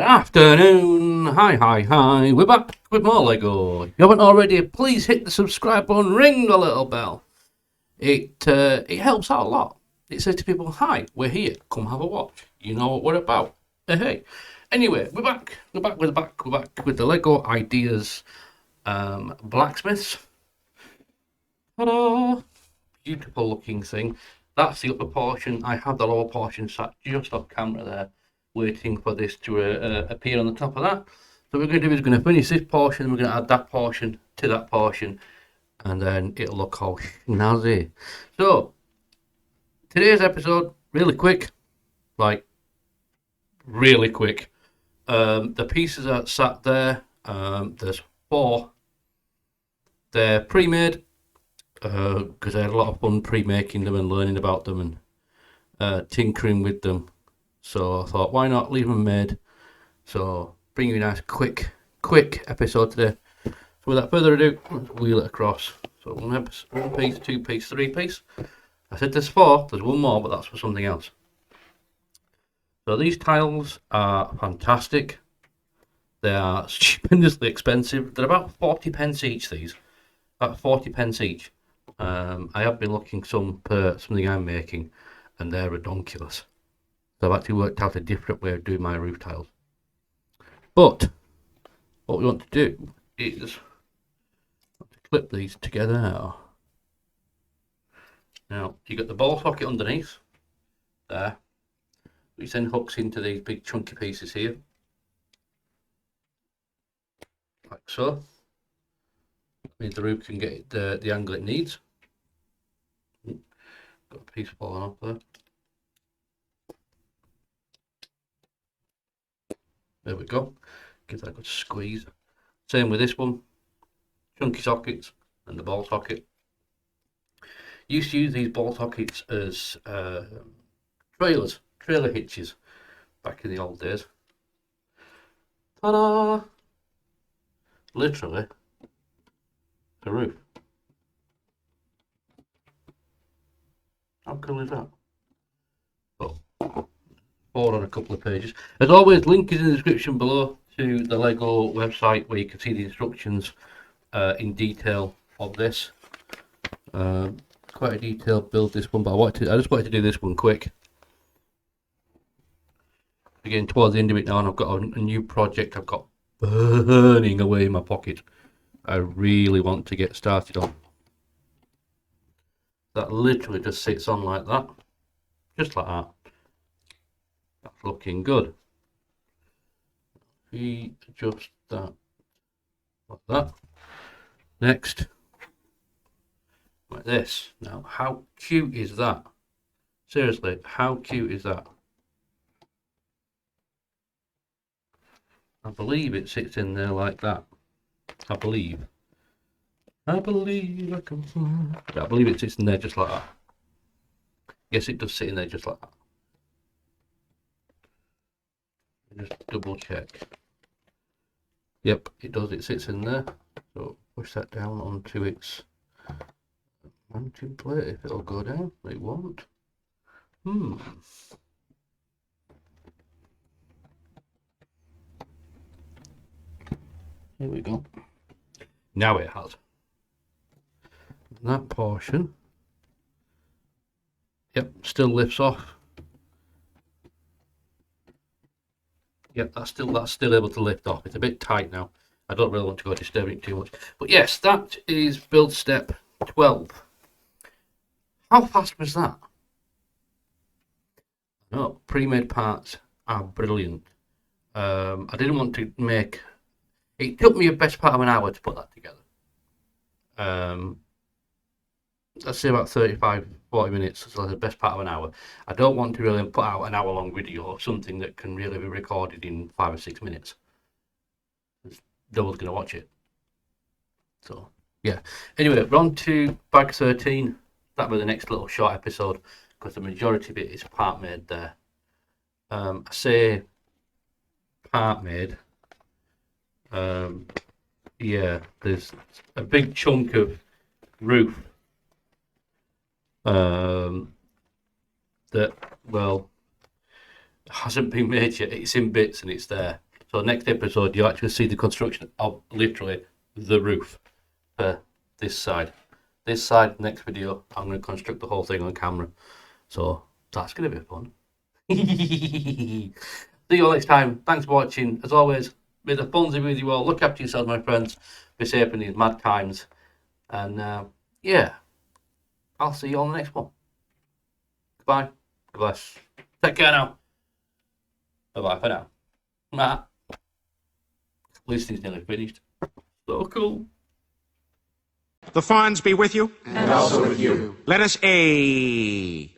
Afternoon, hi, we're back with more Lego. If you haven't already, please hit the subscribe button, ring the little bell. It helps out a lot. It says to people, hi, we're here, come have a watch. You know what we're about. Hey. Anyway, we're back with the Lego Ideas Blacksmiths. Ta-da! Beautiful looking thing. That's the upper portion. I have the lower portion sat just off camera there, waiting for this to appear on the top of that. So what we're going to do is we're going to finish this portion, we're going to add that portion to that portion, and then it'll look all snazzy. So, today's episode, really quick, really quick. The pieces are sat there, there's 4. They're pre-made, because I had a lot of fun pre-making them and learning about them and tinkering with them. So I thought, why not leave them made? So bring you a nice quick episode today. So without further ado, let's wheel it across. So one piece, 2 piece, 3 piece. I said there's 4, there's 1 more, but that's for something else. So these tiles are fantastic. They are stupendously expensive. They're about 40 pence each, these. About 40 pence each. I have been looking some for something I'm making, and they're redonkulous. So I've actually worked out a different way of doing my roof tiles. But what we want to do is clip these together now. Now you got the ball socket underneath there, which then hooks into these big chunky pieces here, like so. Means the roof can get the angle it needs. Got a piece falling off there. There we go. Give that a good squeeze. Same with this one. Chunky sockets and the ball socket. Used to use these ball sockets as trailer hitches back in the old days. Ta-da! Literally the roof. How cool is that? Oh, 4 on a couple of pages. As always, link is in the description below to the Lego website where you can see the instructions in detail of this. Quite a detailed build, this one, but I just wanted to do this one quick. Again, towards the end of it now, and I've got a new project I've got burning away in my pocket. I really want to get started on. That literally just sits on like that, just like that. That's looking good. We adjust that like that. Next, like this. Now, how cute is that? Seriously, how cute is that? I believe it sits in there like that. I believe I can fly. I believe it sits in there just like that. Yes, it does sit in there just like that. Just double check. Yep, it does. It sits in there. So push that down onto its mounting plate. If it'll go down, it won't. Here we go. Now it has. That portion, yep, still lifts off. Yep, that's still able to lift off. It's a bit tight now. I don't really want to go disturbing it too much. But yes, that is build step 12. How fast was that? No, pre-made parts are brilliant. I didn't want to make. It took me a best part of an hour to put that together. Let's say about 35-40 minutes, so that's the best part of an hour. I don't want to really put out an hour-long video or something that can really be recorded in 5 or 6 minutes. No one's going to watch it. So, yeah. Anyway, we're on to bag 13. That'll be the next little short episode, because the majority of it is part made there. I say part made. Yeah, there's a big chunk of roof that, well, hasn't been made yet. It's in bits and it's there. So next episode, you actually see the construction of literally the roof for this side. This side, next video, I'm going to construct the whole thing on camera. So that's going to be fun. See you all next time. Thanks for watching. As always, may the funds be with you all. Look after yourselves, my friends. Be safe in these mad times. And yeah, I'll see you on the next one. Goodbye. God bless. Take care now. Bye-bye for now. At least he's nearly finished. So cool. The funds be with you. And also with you. Let us A.